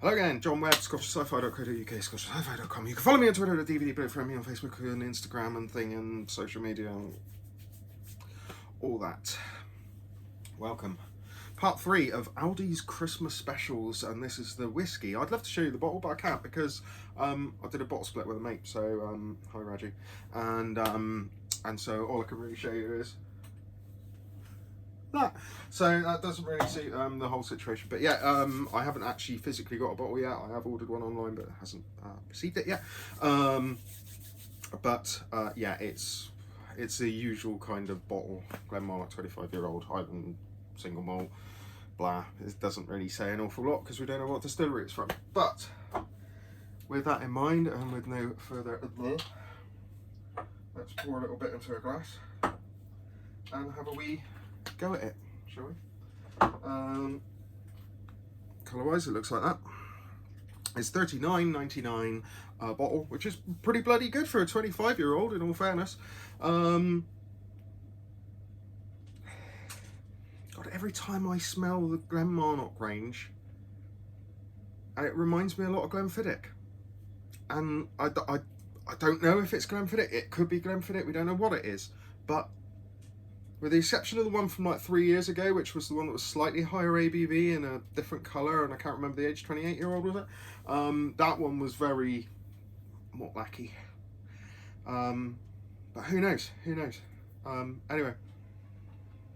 Hello again, John Webb, scotchandsci-fi.co.uk, scotchandsci-fi.com. You can follow me on Twitter at DVD, but friend me on Facebook and Instagram and thing and social media and all that. Welcome. Part 3 of Aldi's Christmas specials, and this is the whiskey. I'd love to show you the bottle, but I can't because I did a bottle split with a mate, so hi Reggie. And so all I can really show you is that. So that doesn't really suit the whole situation, but yeah, I haven't actually physically got a bottle yet. I have ordered one online, but hasn't received it yet. Yeah, it's the usual kind of bottle, Glen Marnoch 25-year-old Highland single malt, blah. It doesn't really say an awful lot because we don't know what distillery it's from. But with that in mind, and with no further ado, let's pour a little bit into a glass and have a wee go at it, shall we? Colour-wise, it looks like that. It's $39.99 a bottle, which is pretty bloody good for a 25-year-old, in all fairness. God, every time I smell the Glen Marnoch range, and it reminds me a lot of Glenfiddich. And I don't know if it's Glenfiddich. It could be Glenfiddich. We don't know what it is, but with the exception of the one from like 3 years ago, which was the one that was slightly higher ABV in a different colour, and I can't remember the age, 28-year-old was it? That one was very more lacky. But who knows? Who knows? Anyway,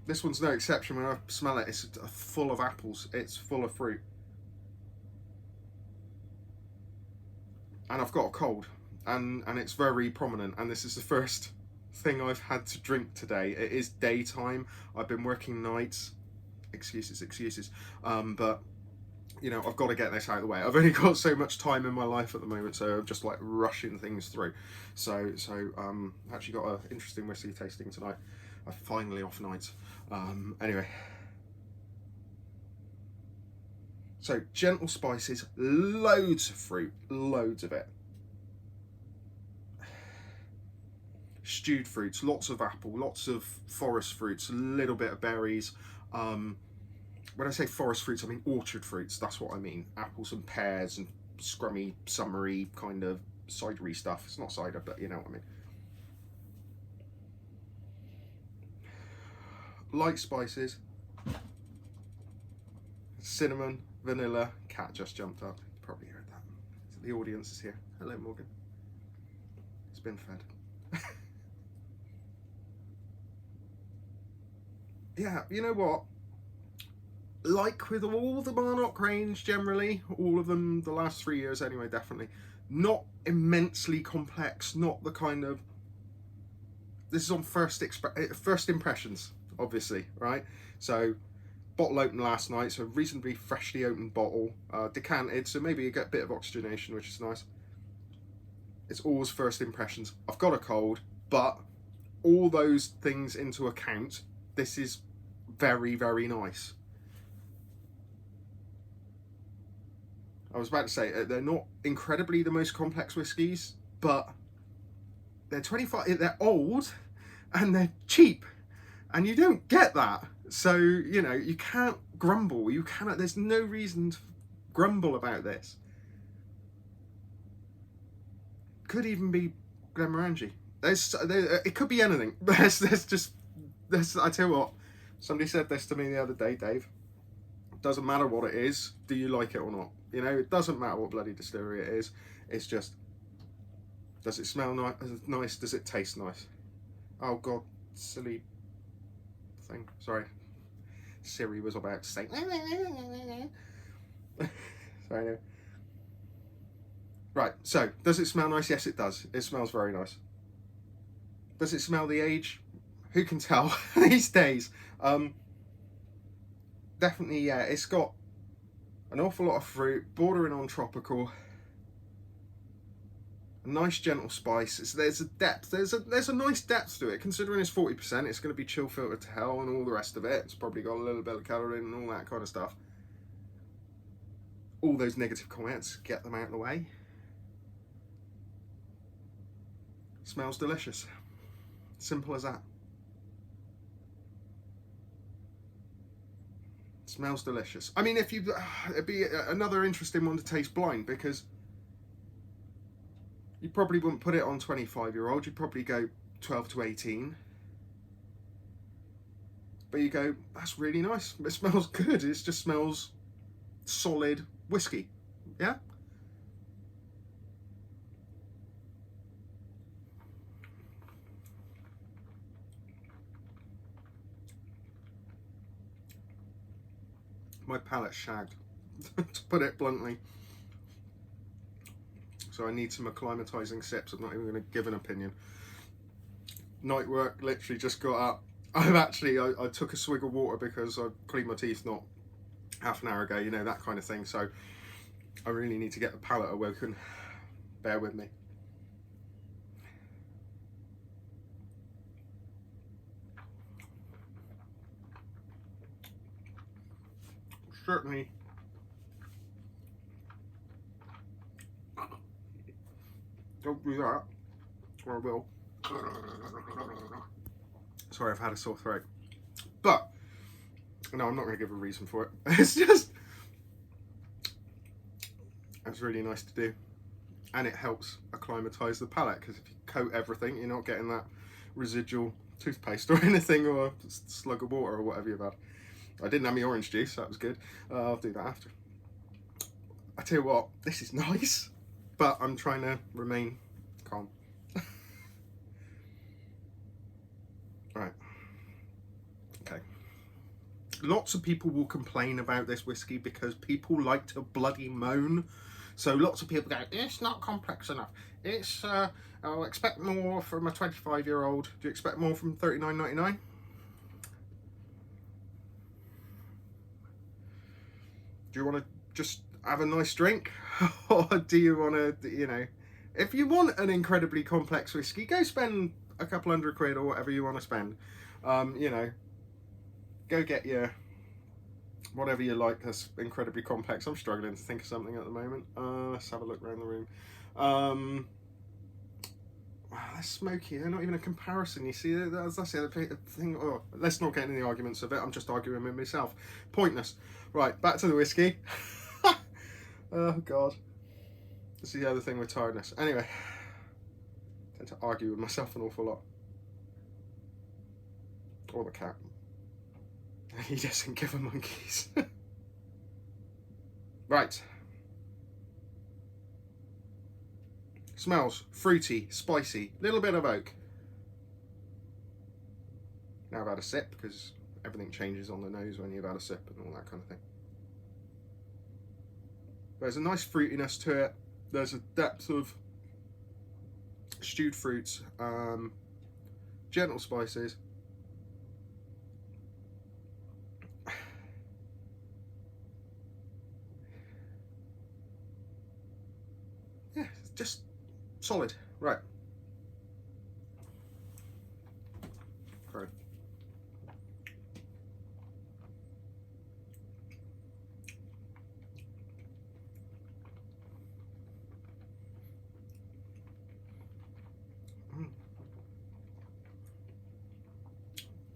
this one's no exception. When I smell it, it's full of apples. It's full of fruit. And I've got a cold, and it's very prominent, and this is the first thing I've had to drink today. It is daytime. I've been working nights. Excuses. But you know, I've got to get this out of the way. I've only got so much time in my life at the moment, so I'm just like rushing things through. So actually got an interesting whiskey tasting tonight. I'm finally off nights. Anyway. So gentle spices, loads of fruit, loads of it. Stewed fruits, lots of apple, lots of forest fruits, a little bit of berries. When I say forest fruits, I mean orchard fruits. That's what I mean. Apples and pears and scrummy, summery kind of cidery stuff. It's not cider, but you know what I mean. Light spices, cinnamon, vanilla. Cat just jumped up. You probably heard that. The audience is here. Hello, Morgan. It's been fed. Yeah, you know what? Like with all the Marnoch range generally, all of them the last 3 years anyway, definitely, not immensely complex, not the kind of, this is on first impressions, obviously, right? So bottle opened last night, so reasonably freshly opened bottle, decanted, so maybe you get a bit of oxygenation, which is nice. It's always first impressions. I've got a cold, but all those things into account, this is very, very nice. I was about to say, they're not incredibly the most complex whiskies, but they're 25, they're old, and they're cheap, and you don't get that. So, you know, you can't grumble. You cannot, there's no reason to grumble about this. Could even be Glen Marnoch. It could be anything. I tell you what, somebody said this to me the other day, Dave. It doesn't matter what it is, do you like it or not? You know, it doesn't matter what bloody distillery it is. It's just, does it smell nice? Does it taste nice? Oh God, silly thing. Sorry. Siri was about to say. Sorry. No. Right, so, does it smell nice? Yes, it does. It smells very nice. Does it smell the age? Who can tell these days? Definitely, yeah. It's got an awful lot of fruit, bordering on tropical. A nice gentle spice. There's a depth. There's a nice depth to it. Considering it's 40%, it's going to be chill filtered to hell and all the rest of it. It's probably got a little bit of colour in and all that kind of stuff. All those negative comments, get them out of the way. Smells delicious. Simple as that. Smells delicious. I mean, if you, it'd be another interesting one to taste blind, because you probably wouldn't put it on 25-year-old. You'd probably go 12 to 18. But you go, that's really nice. It smells good. It just smells solid whiskey. Yeah? My palate's shagged, to put it bluntly. So I need some acclimatizing sips. I'm not even going to give an opinion. Night work, literally just got up. I took a swig of water because I cleaned my teeth not half an hour ago, you know, that kind of thing. So I really need to get the palate awoken. Bear with me. Certainly don't do that, or I will. Sorry, I've had a sore throat. But no, I'm not going to give a reason for it. It's just, it's really nice to do, and it helps acclimatise the palate, because if you coat everything, you're not getting that residual toothpaste or anything, or slug of water or whatever you've had. I didn't have my orange juice, that was good. I'll do that after. I tell you what, this is nice, but I'm trying to remain calm. Right. Okay. Lots of people will complain about this whiskey because people like to bloody moan. So lots of people go, it's not complex enough. It's, I'll expect more from a 25-year-old. Do you expect more from $39.99? Do you want to just have a nice drink? Or do you want to, you know, if you want an incredibly complex whiskey, go spend a couple £100 or whatever you want to spend. You know, go get your whatever you like that's incredibly complex. I'm struggling to think of something at the moment. Let's have a look around the room. That's smoky. They're not even a comparison. You see, that's the other thing. Oh, let's not get into the arguments of it. I'm just arguing with myself. Pointless. Right, back to the whiskey. Oh God, this is the other thing with tiredness. Anyway, I tend to argue with myself an awful lot. Or the cat. He doesn't give a monkeys. Right. Smells fruity, spicy, little bit of oak. Now I've had a sip, because everything changes on the nose when you've had a sip and all that kind of thing. There's a nice fruitiness to it. There's a depth of stewed fruits, gentle spices. Yeah, it's just solid. Right. Sorry.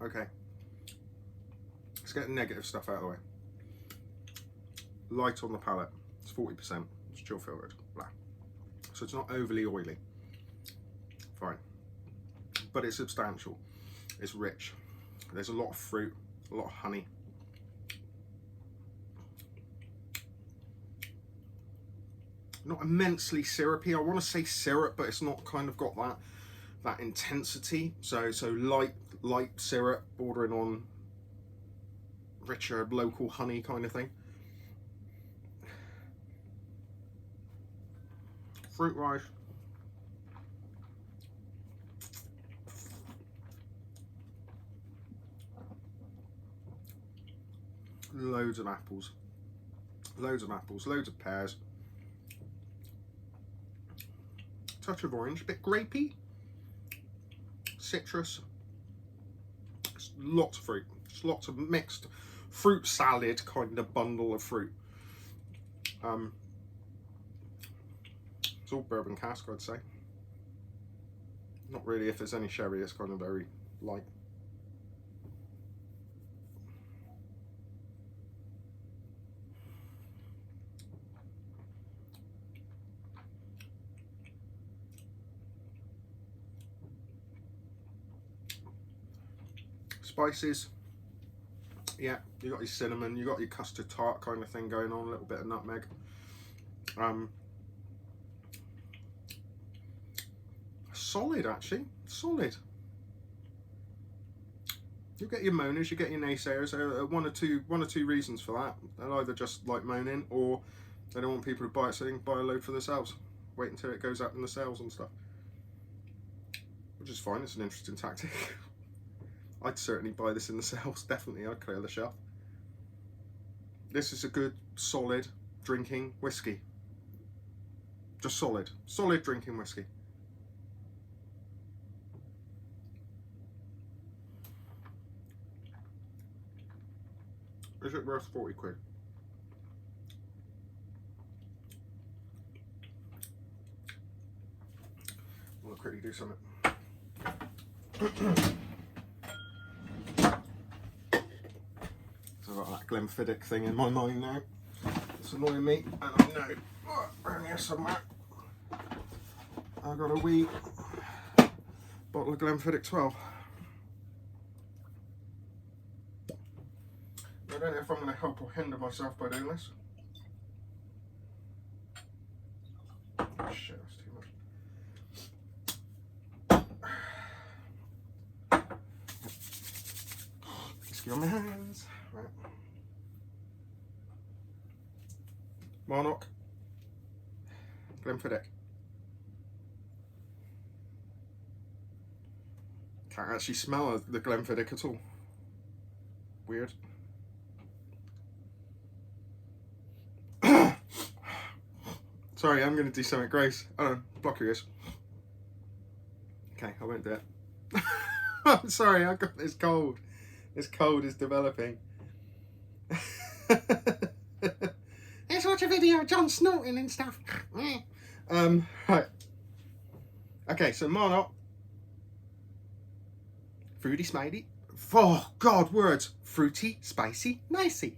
Okay. Let's get the negative stuff out of the way. Light on the palate. It's 40%. It's chill filtered. Blah. So it's not overly oily. Fine. But it's substantial. It's rich. There's a lot of fruit, a lot of honey. Not immensely syrupy. I want to say syrup, but it's not kind of got that intensity. So light syrup, bordering on richer local honey kind of thing. Fruit rice. Loads of apples. Loads of apples, loads of pears. Touch of orange, a bit grapey. Citrus. It's lots of fruit. It's lots of mixed fruit salad kind of bundle of fruit. It's all bourbon cask, I'd say. Not really, if there's any sherry, it's kind of very light. spices. Yeah, you got your cinnamon, you got your custard tart kind of thing going on, a little bit of nutmeg. Solid, actually, solid. You get your moaners, you get your naysayers. One or two reasons for that. They'll either just like moaning, or they don't want people to buy it, so they can buy a load for themselves. Wait until it goes up in the sales and stuff, which is fine. It's an interesting tactic. I'd certainly buy this in the sales. Definitely, I'd clear the shelf. This is a good, solid drinking whiskey. Just solid drinking whiskey. Is it worth 40 quid? I want to quickly do something. So I've got that Glenfiddich thing in my mind now. It's annoying me, and I know around here somewhere I've got a wee bottle of Glenfiddich 12. I don't know if I'm going to help or hinder myself by doing this. Oh shit, that's too much. Whiskey on my hands. Right. Marnoch, Glenfiddich. Can't actually smell the Glenfiddich at all. Weird. Sorry, I'm going to do something gross. Oh, block your ears. Okay, I won't do it. I'm sorry, I've got this cold. This cold is developing. Let's watch a video of John snorting and stuff. Right. Okay, so Marnoch. Fruity, smitey. Oh, God, words. Fruity, spicy, nicey.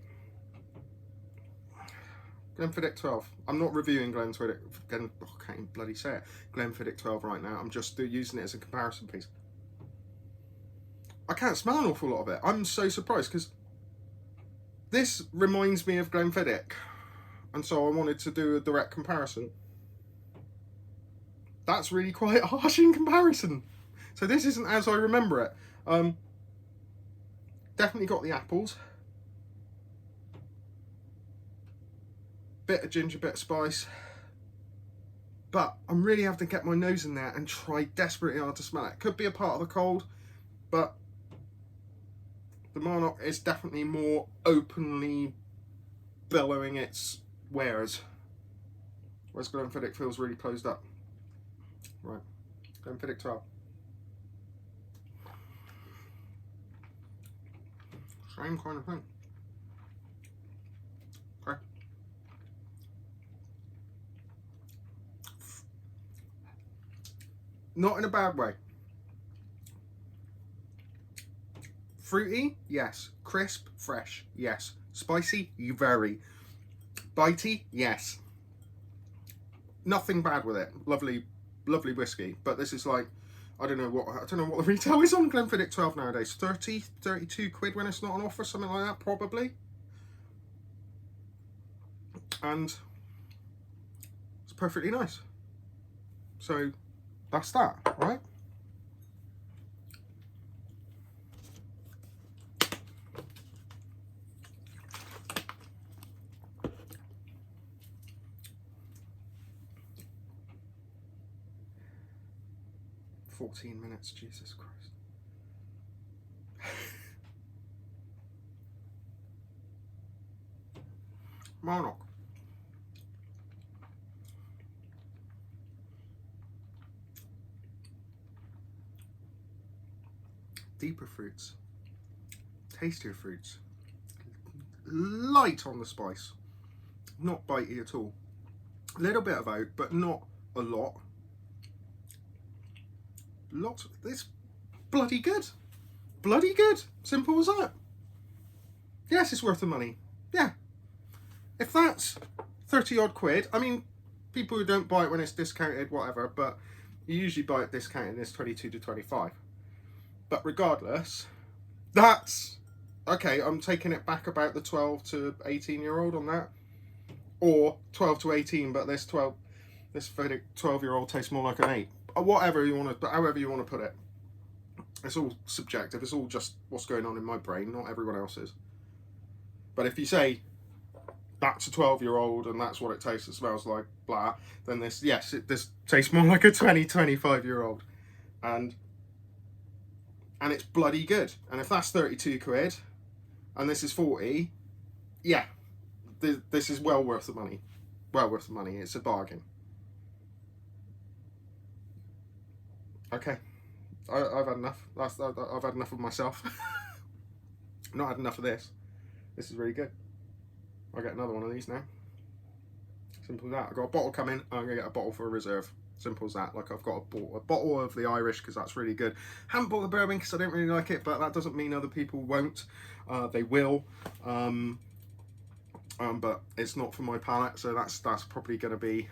Glenfiddich 12. I'm not reviewing Glenfiddich. I can't even bloody say it. Glenfiddich 12 right now. I'm just using it as a comparison piece. I can't smell an awful lot of it. I'm so surprised because this reminds me of Glenfiddich, and so I wanted to do a direct comparison. That's really quite harsh in comparison. So this isn't as I remember it. Definitely got the apples. Bit of ginger, bit of spice, but I'm really having to get my nose in there and try desperately hard to smell it. Could be a part of the cold, but the Marnoch is definitely more openly bellowing its wares, whereas Glenfiddich feels really closed up. Right, Glenfiddich 12. Same kind of thing. Okay. Not in a bad way. Fruity, yes. Crisp, fresh, yes. Spicy, very. Bitey, yes. Nothing bad with it. Lovely, lovely whiskey. But this is like, I don't know what the retail is on Glenfiddich 12 nowadays. 30, 32 quid when it's not on offer, something like that, probably. And it's perfectly nice. So that's that, right? "14 minutes, Jesus Christ." Marnoch. Deeper fruits, tastier fruits, light on the spice, not bitey at all. A little bit of oak, but not a lot. This bloody good. Bloody good. Simple as that. Yes, it's worth the money. Yeah. If that's 30 odd quid, I mean, people who don't buy it when it's discounted, whatever, but you usually buy it discounted and it's 22 to 25. But regardless, That's okay. I'm taking it back about the 12 to 18-year-old on that, or 12 to 18. But this 12-year-old tastes more like an 8. Whatever you want to, however you want to put it. It's all subjective. It's all just what's going on in my brain, not everyone else's. But if you say that's a 12-year-old and that's what it tastes and smells like, blah, then this tastes more like a 25-year-old. And it's bloody good. And if that's 32 quid and this is 40, yeah, this is well worth the money. Well worth the money. It's a bargain. Okay, I've had enough. I've had enough of myself. Not had enough of this. This is really good. I'll get another one of these now. Simple as that. I've got a bottle coming. I'm going to get a bottle for a reserve. Simple as that. Like, I've got a bottle of the Irish because that's really good. Haven't bought the bourbon because I don't really like it, but that doesn't mean other people won't. They will. But it's not for my palate, so that's probably going to be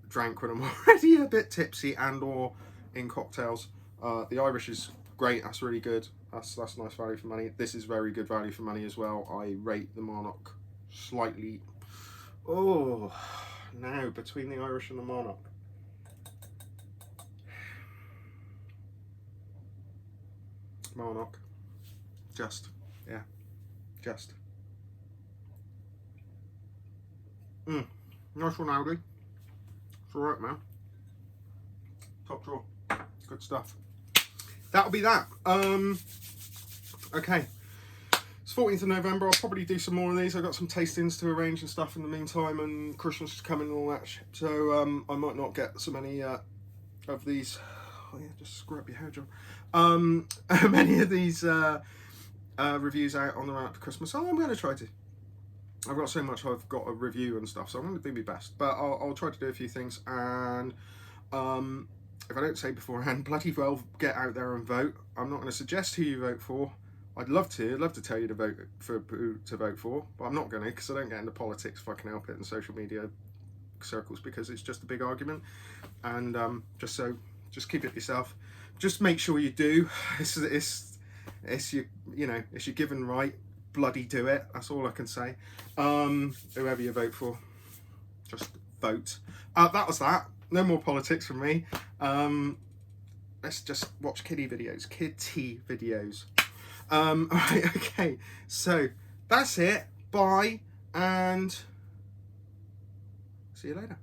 drank when I'm already a bit tipsy and or in cocktails. The Irish is great. That's really good. That's nice value for money. This is very good value for money as well. I rate the Marnoch slightly. Oh, now between the Irish and the Marnoch. Marnoch. Just. Nice one, Aldi. It's alright, man. Top drawer. Good stuff. That'll be that. Okay. It's 14th of November. I'll probably do some more of these. I've got some tastings to arrange and stuff in the meantime, and Christmas is coming and all that shit. So I might not get so many of these. Oh yeah, just scrub your hair, John. Many of these reviews out on the run up to Christmas. Oh, I'm going to try to. I've got so much I've got a review and stuff, so I'm going to do my best. But I'll try to do a few things, and if I don't say beforehand, bloody well get out there and vote. I'm not going to suggest who you vote for. I'd love to tell you to vote for who to vote for, but I'm not going to, because I don't get into politics if I can help it in social media circles, because it's just a big argument. And just keep it yourself. Just make sure you do. It's your, it's your given right. Bloody do it. That's all I can say. Whoever you vote for, just vote. That was that. No more politics from me. Let's just watch kitty videos. Right, okay. So that's it. Bye, and see you later.